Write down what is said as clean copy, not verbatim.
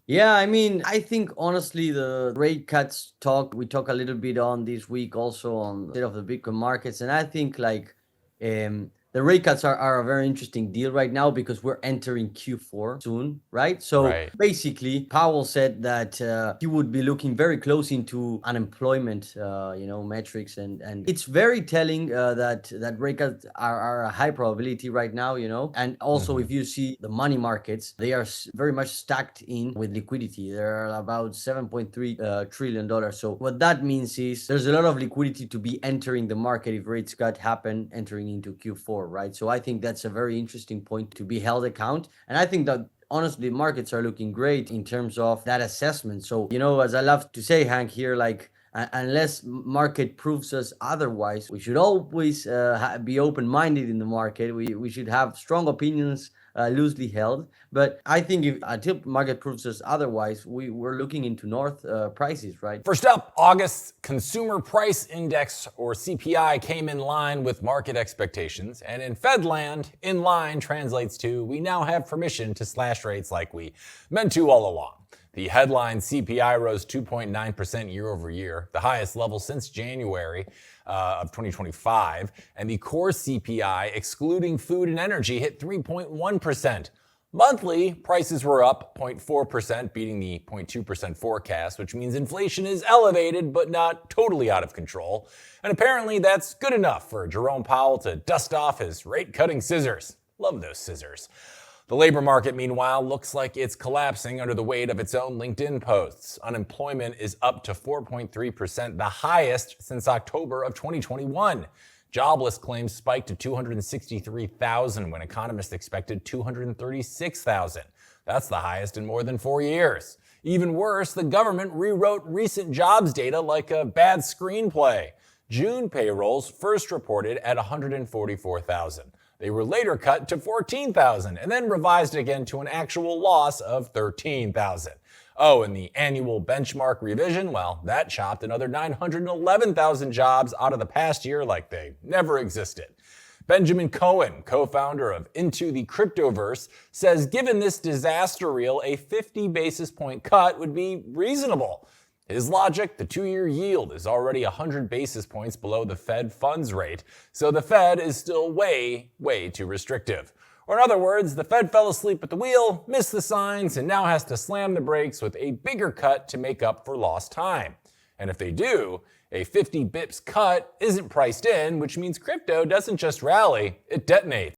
Yeah, I mean, I think honestly, the rate cuts we talk a little bit on this week also on the state of the Bitcoin markets. And I think the rate cuts are a very interesting deal right now because we're entering Q4 soon, right? So Right. basically, Powell said that he would be looking very close into unemployment, metrics. And it's very telling that rate cuts are a high probability right now, And also, Hmm. if you see the money markets, they are very much stacked in with liquidity. There are about $7.3 trillion dollars. So what that means is there's a lot of liquidity to be entering the market if rates cut happen entering into Q4, right? So I think that's a very interesting point to be held account. And I think that honestly, markets are looking great in terms of that assessment. So, as I love to say, Hank, here, like, unless market proves us otherwise, we should always be open-minded in the market. We should have strong opinions, loosely held. But I think if until market proves us otherwise, we're looking into north prices, right? First up, August's Consumer Price Index, or CPI, came in line with market expectations. And in Fedland, in line translates to we now have permission to slash rates like we meant to all along. The headline CPI rose 2.9% year over year, the highest level since January of 2025. And the core CPI, excluding food and energy, hit 3.1%. Monthly, prices were up 0.4%, beating the 0.2% forecast, which means inflation is elevated but not totally out of control. And apparently that's good enough for Jerome Powell to dust off his rate-cutting scissors. Love those scissors. The labor market, meanwhile, looks like it's collapsing under the weight of its own LinkedIn posts. Unemployment is up to 4.3%, the highest since October of 2021. Jobless claims spiked to 263,000 when economists expected 236,000. That's the highest in more than 4 years. Even worse, the government rewrote recent jobs data like a bad screenplay. June payrolls first reported at 144,000. They were later cut to 14,000 and then revised again to an actual loss of 13,000. Oh, and the annual benchmark revision, well, that chopped another 911,000 jobs out of the past year like they never existed. Benjamin Cohen, co-founder of Into the Cryptoverse, says given this disaster reel, a 50 basis point cut would be reasonable. His logic, the 2-year yield is already 100 basis points below the Fed funds rate, so the Fed is still way, way too restrictive. Or in other words, the Fed fell asleep at the wheel, missed the signs, and now has to slam the brakes with a bigger cut to make up for lost time. And if they do, a 50 bips cut isn't priced in, which means crypto doesn't just rally, it detonates.